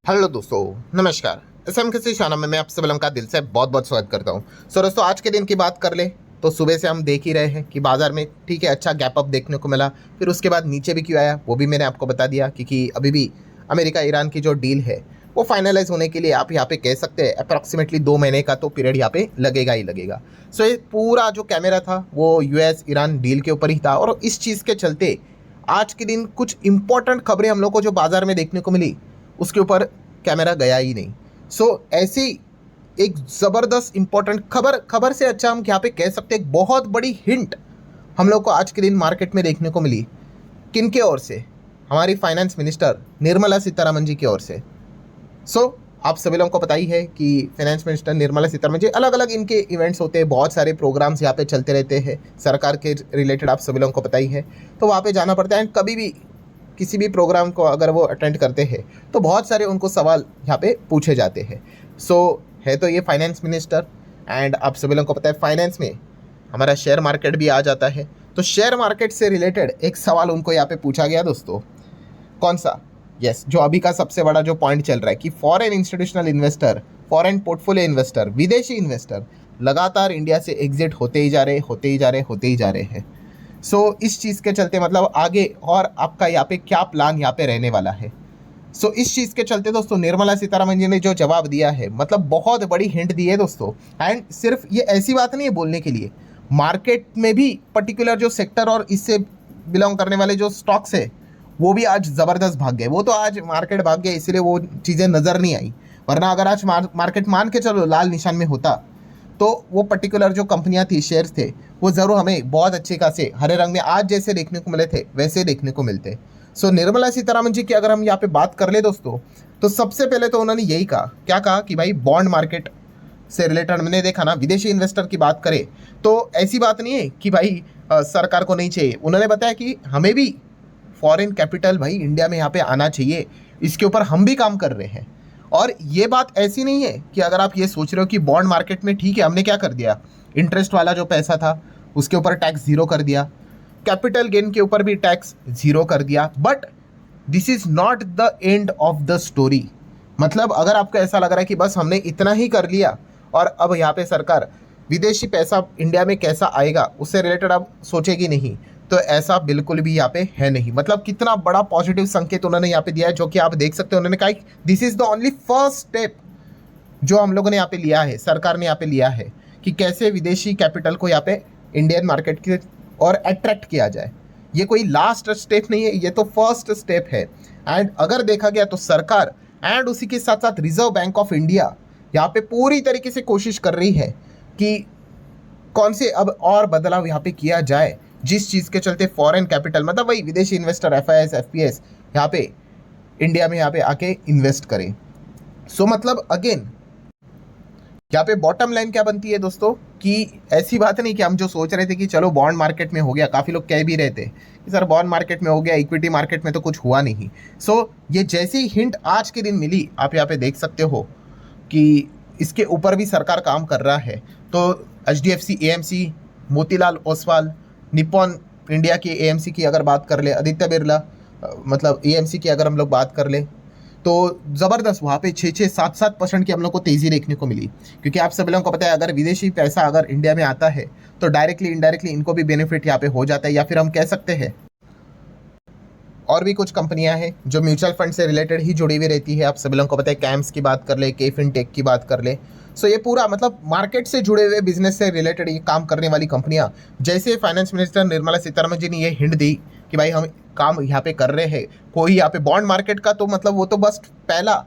Hello दोस्तों, नमस्कार। SM किसी चैनल में मैं आप सभी लोगों का दिल से बहुत बहुत स्वागत करता हूं। दोस्तों, आज के दिन की बात कर ले तो सुबह से हम देख ही रहे हैं कि बाजार में ठीक है अच्छा गैप अप देखने को मिला। फिर उसके बाद नीचे भी क्यों आया वो भी मैंने आपको बता दिया, क्योंकि अभी भी अमेरिका ईरान की जो डील है वो फाइनलाइज होने के लिए आप यहाँ पे कह सकते हैं अप्रॉक्सीमेटली 2 महीने का तो पीरियड यहाँ पे लगेगा ही लगेगा। ये पूरा जो कैमरा था वो यूएस ईरान डील के ऊपर ही था, और इस चीज़ के चलते आज के दिन कुछ इंपॉर्टेंट खबरें हम लोग को जो बाजार में देखने को मिली उसके ऊपर कैमरा गया ही नहीं। ऐसी एक ज़बरदस्त इंपॉर्टेंट खबर से अच्छा हम यहाँ पे कह सकते हैं एक बहुत बड़ी हिंट हम लोग को आज के दिन मार्केट में देखने को मिली। किन के ओर से? हमारी फाइनेंस मिनिस्टर निर्मला सीतारमण जी की ओर से। आप सभी लोगों को पता ही है कि फाइनेंस मिनिस्टर निर्मला सीतारमण जी अलग अलग इनके इवेंट्स होते हैं, बहुत सारे प्रोग्राम्स यहाँ पे चलते रहते हैं सरकार के रिलेटेड, आप सभी लोगों को पता ही है। तो वहाँ पे जाना पड़ता है, एंड कभी भी किसी भी प्रोग्राम को अगर वो अटेंड करते हैं तो बहुत सारे उनको सवाल यहाँ पे पूछे जाते हैं। है तो ये फाइनेंस मिनिस्टर, एंड आप सभी लोगों को पता है फाइनेंस में हमारा शेयर मार्केट भी आ जाता है। तो शेयर मार्केट से रिलेटेड एक सवाल उनको यहाँ पे पूछा गया दोस्तों। कौन सा? जो अभी का सबसे बड़ा जो पॉइंट चल रहा है कि foreign institutional investor, foreign portfolio investor, विदेशी इन्वेस्टर लगातार इंडिया से एग्जिट होते ही जा रहे हैं। इस चीज़ के चलते मतलब आगे और आपका यहाँ पे क्या प्लान यहाँ पे रहने वाला है। इस चीज़ के चलते दोस्तों निर्मला सीतारमण जी ने जो जवाब दिया है मतलब बहुत बड़ी हिंट दी है दोस्तों। एंड सिर्फ ये ऐसी बात नहीं है बोलने के लिए, मार्केट में भी पर्टिकुलर जो सेक्टर और इससे बिलोंग करने वाले जो स्टॉक्स है वो भी आज ज़बरदस्त भाग गए। वो तो आज मार्केट भाग गए इसलिए वो चीज़ें नज़र नहीं आई, वरना अगर आज मार्केट मान के चलो लाल निशान में होता तो वो पर्टिकुलर जो कंपनियां थी, शेयर्स थे, वो ज़रूर हमें बहुत अच्छे खासे हरे रंग में आज जैसे देखने को मिले थे वैसे देखने को मिलते। निर्मला सीतारमण जी की अगर हम यहाँ पे बात कर ले दोस्तों, तो सबसे पहले तो उन्होंने यही कहा, क्या कहा कि भाई बॉन्ड मार्केट से रिलेटेड मैंने देखा ना, विदेशी इन्वेस्टर की बात करें तो ऐसी बात नहीं है कि भाई सरकार को नहीं चाहिए। उन्होंने बताया कि हमें भी फॉरेन कैपिटल भाई इंडिया में यहाँ पे आना चाहिए, इसके ऊपर हम भी काम कर रहे हैं। और ये बात ऐसी नहीं है कि अगर आप ये सोच रहे हो कि बॉन्ड मार्केट में ठीक है हमने क्या कर दिया, इंटरेस्ट वाला जो पैसा था उसके ऊपर टैक्स ज़ीरो कर दिया, कैपिटल गेन के ऊपर भी टैक्स ज़ीरो कर दिया, but this is not the end of the story. मतलब अगर आपको ऐसा लग रहा है कि बस हमने इतना ही कर लिया और अब यहाँ पे सरकार विदेशी पैसा इंडिया में कैसा आएगा उससे रिलेटेड आप सोचेगी नहीं, तो ऐसा बिल्कुल भी यहाँ पे है नहीं। मतलब कितना बड़ा पॉजिटिव संकेत उन्होंने यहाँ पे दिया है, जो कि आप देख सकते हैं। उन्होंने कहा this is the only first step जो हम लोगों ने यहाँ पे लिया है, सरकार ने यहाँ पे लिया है कि कैसे विदेशी कैपिटल को यहाँ पे इंडियन मार्केट की और अट्रैक्ट किया जाए। ये कोई लास्ट स्टेप नहीं है, ये तो फर्स्ट स्टेप है। एंड अगर देखा गया तो सरकार एंड उसी के साथ साथ रिजर्व बैंक ऑफ इंडिया यहाँ पे पूरी तरीके से कोशिश कर रही है कि कौन से अब और बदलाव यहाँ पे किया जाए, जिस चीज़ के चलते फॉरेन कैपिटल मतलब वही विदेशी इन्वेस्टर एफआईएस एफपीएस यहाँ पे इंडिया में यहाँ पे आके इन्वेस्ट करें। मतलब अगेन यहाँ पे बॉटम लाइन क्या बनती है दोस्तों कि ऐसी बात नहीं कि हम जो सोच रहे थे कि चलो बॉन्ड मार्केट में हो गया, काफ़ी लोग कह भी रहे थे कि सर बॉन्ड मार्केट में हो गया, इक्विटी मार्केट में तो कुछ हुआ नहीं। ये जैसी हिंट आज के दिन मिली, आप यहाँ पे देख सकते हो कि इसके ऊपर भी सरकार काम कर रहा है। तो HDFC AMC, Motilal Oswal, Nippon India की एएमसी की अगर बात कर ले, आदित्य बिरला मतलब एएमसी की अगर हम लोग बात कर ले, तो ज़बरदस्त वहाँ पे 6-7% की हम लोग को तेज़ी देखने को मिली। क्योंकि आप सब लोगों को पता है अगर विदेशी पैसा अगर इंडिया में आता है तो डायरेक्टली इनडायरेक्टली इनको भी बेनिफिट यहाँ पे हो जाता है, या फिर हम कह सकते हैं और भी कुछ कंपनियां हैं जो म्यूचुअल फंड से रिलेटेड ही जुड़ी हुई रहती है। आप सभी लोगों को पता है कैम्स की बात कर ले, के फिनटेक की बात कर ले। ये पूरा मतलब मार्केट से जुड़े हुए बिजनेस से रिलेटेड ये काम करने वाली कंपनियां, जैसे फाइनेंस मिनिस्टर निर्मला सीतारमण जी ने ये हिंट दी कि भाई हम काम यहाँ पे कर रहे हैं, कोई यहाँ पे बॉन्ड मार्केट का तो मतलब वो तो बस पहला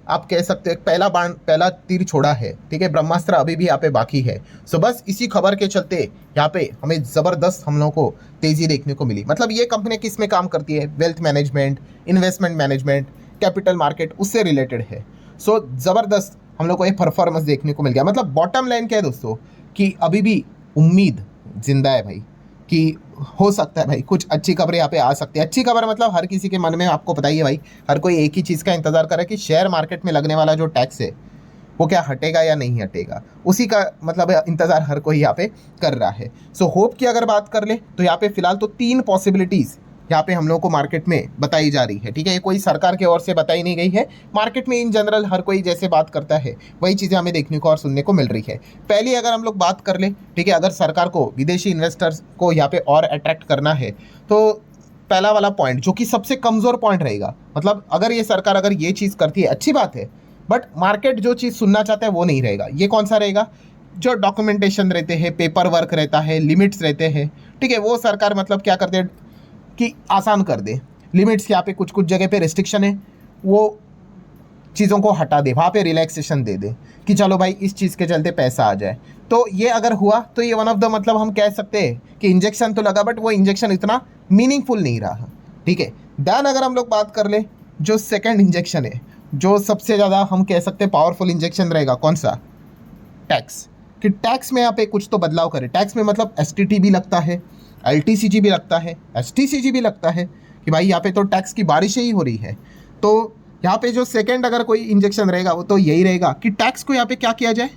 आप कह सकते हैं पहला तीर छोड़ा है, ठीक है, ब्रह्मास्त्र अभी भी यहाँ पे बाकी है। बस इसी खबर के चलते यहाँ पे हमें ज़बरदस्त हम लोगों को तेज़ी देखने को मिली। मतलब ये कंपनी किस में काम करती है? Wealth management, investment management, capital market, उससे रिलेटेड है। ज़बरदस्त हम लोग को ये परफॉर्मेंस देखने को मिल गया। मतलब बॉटम लाइन क्या है दोस्तों कि अभी भी उम्मीद जिंदा है भाई, कि हो सकता है भाई कुछ अच्छी खबरें यहाँ पे आ सकती है। अच्छी खबर मतलब हर किसी के मन में, आपको पता ही है भाई, हर कोई एक ही चीज़ का इंतजार कर रहा है कि शेयर मार्केट में लगने वाला जो टैक्स है वो क्या हटेगा या नहीं हटेगा, उसी का मतलब इंतजार हर कोई यहाँ पे कर रहा है। होप की अगर बात कर ले तो यहाँ पे फिलहाल तो 3 पॉसिबिलिटीज़ यहाँ पे हम लोगों को मार्केट में बताई जा रही है। ठीक है, ये कोई सरकार की ओर से बताई नहीं गई है, मार्केट में इन जनरल हर कोई जैसे बात करता है वही चीज़ें हमें देखने को और सुनने को मिल रही है। पहली अगर हम लोग बात कर ले, ठीक है, अगर सरकार को विदेशी इन्वेस्टर्स को यहाँ पे और अट्रैक्ट करना है तो पहला वाला पॉइंट जो कि सबसे कमज़ोर पॉइंट रहेगा, मतलब अगर ये सरकार अगर ये चीज़ करती है अच्छी बात है, बट मार्केट जो चीज़ सुनना चाहता है वो नहीं रहेगा। ये कौन सा रहेगा? जो डॉक्यूमेंटेशन रहते हैं, पेपर वर्क रहता है, लिमिट्स रहते हैं, ठीक है, वो सरकार मतलब क्या करते हैं कि आसान कर दे। लिमिट्स यहाँ पे कुछ कुछ जगह पे रिस्ट्रिक्शन है, वो चीज़ों को हटा दे, वहाँ पे रिलैक्सेशन दे दे कि चलो भाई इस चीज़ के चलते पैसा आ जाए। तो ये अगर हुआ तो ये वन ऑफ द मतलब हम कह सकते हैं कि इंजेक्शन तो लगा, बट वो इंजेक्शन इतना मीनिंगफुल नहीं रहा। ठीक है, देन अगर हम लोग बात कर ले जो सेकेंड इंजेक्शन है, जो सबसे ज़्यादा हम कह सकते हैं पावरफुल इंजेक्शन रहेगा, कौन सा? टैक्स। कि टैक्स में यहाँ पे कुछ तो बदलाव करे। टैक्स में मतलब एसटीटी भी लगता है, एलटीसीजी भी लगता है, एसटीसीजी भी लगता है कि भाई यहाँ पे तो टैक्स की बारिश ही हो रही है। तो यहाँ पे जो सेकंड अगर कोई इंजेक्शन रहेगा वो तो यही रहेगा कि टैक्स को यहाँ पे क्या किया जाए,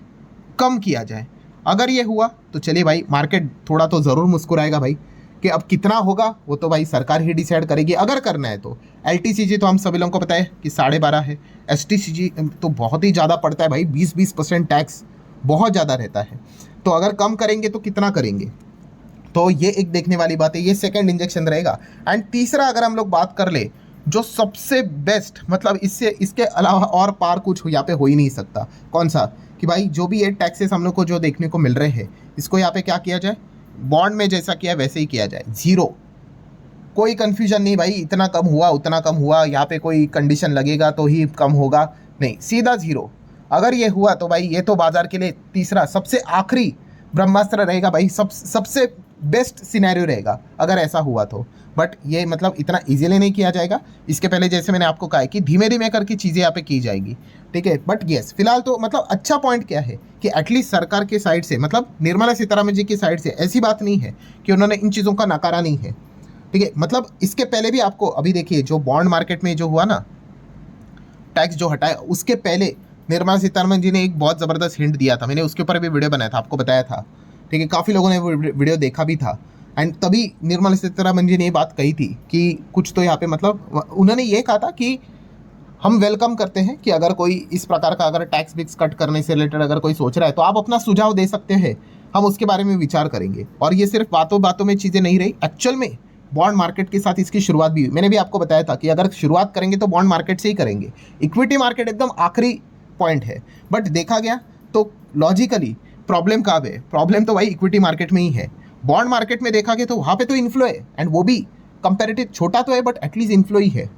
कम किया जाए। अगर ये हुआ तो चलिए भाई मार्केट थोड़ा तो ज़रूर मुस्कुराएगा भाई, कि अब कितना होगा वो तो भाई सरकार ही डिसाइड करेगी अगर करना है तो। एलटीसीजी तो हम सभी लोगों को पता है कि 12.5 है, एसटीसीजी तो बहुत ही ज़्यादा पड़ता है भाई, 20% टैक्स बहुत ज़्यादा रहता है। तो अगर कम करेंगे तो कितना करेंगे, तो ये एक देखने वाली बात है। ये सेकंड इंजेक्शन रहेगा। एंड तीसरा अगर हम लोग बात कर ले जो सबसे बेस्ट, मतलब इसके अलावा और पार कुछ यहाँ पे हो ही नहीं सकता, कौन सा? कि भाई जो भी ये टैक्सेस हम लोग को जो देखने को मिल रहे हैं इसको यहाँ पे क्या किया जाए, बॉन्ड में जैसा किया वैसे ही किया जाए, जीरो, कोई कन्फ्यूजन नहीं भाई, इतना कम हुआ उतना कम हुआ, यहाँ पे कोई कंडीशन लगेगा तो ही कम होगा, नहीं, सीधा जीरो। अगर ये हुआ तो भाई ये तो बाजार के लिए तीसरा सबसे आखिरी ब्रह्मास्त्र रहेगा भाई, सबसे बेस्ट सिनेरियो रहेगा अगर ऐसा हुआ तो। बट ये मतलब इतना इजीली नहीं किया जाएगा, इसके पहले जैसे मैंने आपको कहा है कि धीमे धीमे करके चीज़ें यहाँ पे की जाएगी। ठीक है, बट येस फिलहाल तो मतलब अच्छा पॉइंट क्या है कि एटलीस्ट सरकार के साइड से, मतलब निर्मला सीतारमण जी की साइड से ऐसी बात नहीं है कि उन्होंने इन चीज़ों का नकारा नहीं है। ठीक है, मतलब इसके पहले भी आपको अभी देखिए जो बॉन्ड मार्केट में जो हुआ ना, टैक्स जो हटाया, उसके पहले निर्मला सीतारमण जी ने एक बहुत ज़बरदस्त हिंट दिया था, मैंने उसके ऊपर भी वीडियो बनाया था, आपको बताया था। ठीक है, काफ़ी लोगों ने वो वीडियो देखा भी था। एंड तभी निर्मला सीतारमण जी ने ये बात कही थी कि कुछ तो यहाँ पे मतलब उन्होंने ये कहा था कि हम वेलकम करते हैं कि अगर कोई इस प्रकार का अगर टैक्स बिक्स कट करने से रिलेटेड अगर कोई सोच रहा है तो आप अपना सुझाव दे सकते हैं, हम उसके बारे में विचार करेंगे। और ये सिर्फ बातों बातों में चीज़ें नहीं रही, एक्चुअल में बॉन्ड मार्केट के साथ इसकी शुरुआत भी हुई। मैंने भी आपको बताया था कि अगर शुरुआत करेंगे तो बॉन्ड मार्केट से ही करेंगे, इक्विटी मार्केट एकदम आखिरी पॉइंट है। बट देखा गया तो लॉजिकली प्रॉब्लम कहाँ है, प्रॉब्लम तो भाई इक्विटी मार्केट में ही है। बॉन्ड मार्केट में देखा गया तो वहाँ पे तो इन्फ्लो है, एंड वो भी कंपेरेटिव छोटा तो है बट एटलीस्ट इन्फ्लो ही है।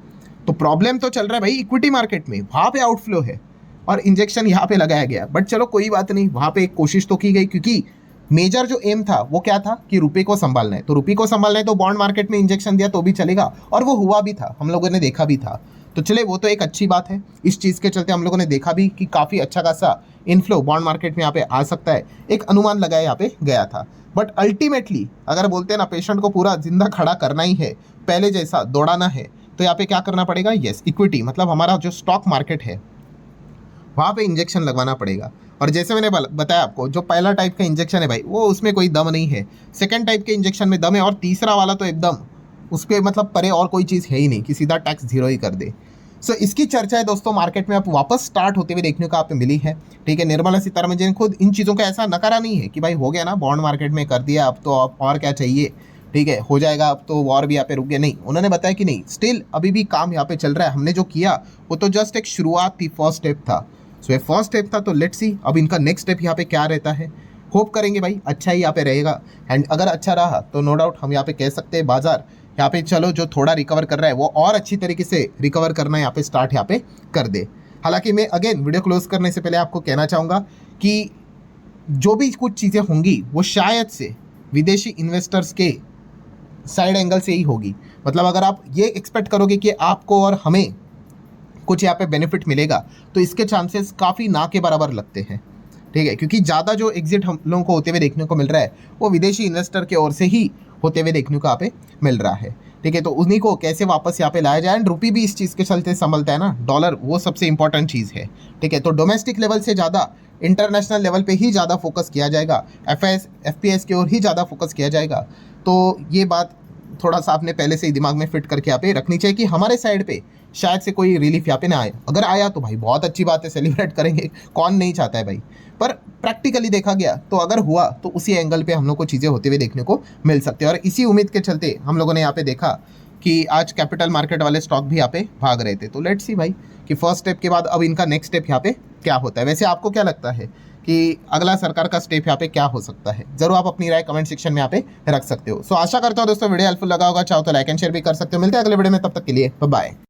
तो प्रॉब्लम तो चल रहा है भाई इक्विटी मार्केट में, वहाँ पे आउटफ्लो है और इंजेक्शन यहाँ पे लगाया गया। बट चलो कोई बात नहीं, वहाँ पे एक कोशिश तो की गई, क्योंकि मेजर जो एम था वो क्या था कि रुपये को संभालना है। तो रुपये को संभालना है तो बॉन्ड मार्केट में इंजेक्शन दिया तो भी चलेगा, और वो हुआ भी था, हम लोगों ने देखा भी था। तो चले वो तो एक अच्छी बात है, इस चीज़ के चलते हम लोगों ने देखा भी कि काफ़ी अच्छा खासा इनफ्लो बॉन्ड मार्केट में यहाँ पे आ सकता है, एक अनुमान लगाया यहाँ पे गया था। बट अल्टीमेटली अगर बोलते हैं ना पेशेंट को पूरा जिंदा खड़ा करना ही है, पहले जैसा दौड़ाना है, तो यहाँ पे क्या करना पड़ेगा, यस इक्विटी मतलब हमारा जो स्टॉक मार्केट है वहाँ पे इंजेक्शन लगवाना पड़ेगा। और जैसे मैंने बताया आपको, जो पहला टाइप का इंजेक्शन है भाई वो उसमें कोई दम नहीं है, सेकंड टाइप के इंजेक्शन में दम है, और तीसरा वाला तो एकदम उस पर मतलब परे और कोई चीज़ है ही नहीं कि सीधा टैक्स जीरो ही कर दे। सो इसकी चर्चा है दोस्तों मार्केट में अब वापस स्टार्ट होते हुए देखने को आप मिली है। ठीक है, निर्मला सीतारमण जी ने खुद इन चीज़ों का ऐसा नकारा नहीं है कि भाई हो गया ना बॉन्ड मार्केट में कर दिया, अब तो अब और क्या चाहिए, ठीक है हो जाएगा, अब तो वॉर भी यहाँ पे रुक गया, नहीं, उन्होंने बताया कि नहीं स्टिल अभी भी काम यहाँ पे चल रहा है, हमने जो किया वो तो जस्ट एक शुरुआत थी, फर्स्ट स्टेप था। सो ये फर्स्ट स्टेप था, तो लेट्स सी अब इनका नेक्स्ट स्टेप यहाँ पे क्या रहता है। होप करेंगे भाई अच्छा ही यहाँ पे रहेगा, एंड अगर अच्छा रहा तो नो डाउट हम यहाँ पे कह सकते हैं बाजार यहाँ पे चलो जो थोड़ा रिकवर कर रहा है वो और अच्छी तरीके से रिकवर करना यहाँ पे स्टार्ट यहाँ पे कर दे। हालांकि मैं अगेन वीडियो क्लोज करने से पहले आपको कहना चाहूँगा कि जो भी कुछ चीज़ें होंगी वो शायद से विदेशी इन्वेस्टर्स के साइड एंगल से ही होगी। मतलब अगर आप ये एक्सपेक्ट करोगे कि आपको और हमें कुछ यहाँ पे बेनिफिट मिलेगा तो इसके चांसेस काफ़ी ना के बराबर लगते हैं। ठीक है, क्योंकि ज़्यादा जो एग्जिट हम लोगों को होते हुए देखने को मिल रहा है वो विदेशी इन्वेस्टर के ओर से ही होते हुए देखने को यहाँ पे मिल रहा है। ठीक है, तो उन्हीं को कैसे वापस यहाँ पे लाया जाए, एंड रुपी भी इस चीज़ के चलते संभलता है ना, डॉलर वो सबसे इंपॉर्टेंट चीज़ है। ठीक है, तो डोमेस्टिक लेवल से ज़्यादा इंटरनेशनल लेवल पे ही ज़्यादा फोकस किया जाएगा, एफपीएस की ओर ही ज़्यादा फोकस किया जाएगा। तो ये बात थोड़ा सा आपने पहले से ही दिमाग में फिट करके यहाँ पे रखनी चाहिए कि हमारे साइड पे शायद से कोई रिलीफ यहाँ पे ना आए। अगर आया तो भाई बहुत अच्छी बात है, सेलिब्रेट करेंगे, कौन नहीं चाहता है भाई। पर प्रैक्टिकली देखा गया तो अगर हुआ तो उसी एंगल पे हम लोग को चीज़ें होते हुए देखने को मिल सकती है। और इसी उम्मीद के चलते हम लोगों ने यहाँ पे देखा कि आज कैपिटल मार्केट वाले स्टॉक भी यहाँ पे भाग रहे थे। तो लेट्स सी भाई कि फर्स्ट स्टेप के बाद अब इनका नेक्स्ट स्टेप यहाँ पे क्या होता है। वैसे आपको क्या लगता है कि अगला सरकार का स्टेप यहाँ पे क्या हो सकता है? जरूर आप अपनी राय कमेंट सेक्शन में यहाँ पे रख सकते हो। सो आशा करता हूँ दोस्तों वीडियो हेल्पफुल लगा होगा। चाहो तो लाइक एंड शेयर भी कर सकते हो। मिलते हैं अगले वीडियो में, तब तक के लिए बाय बाय।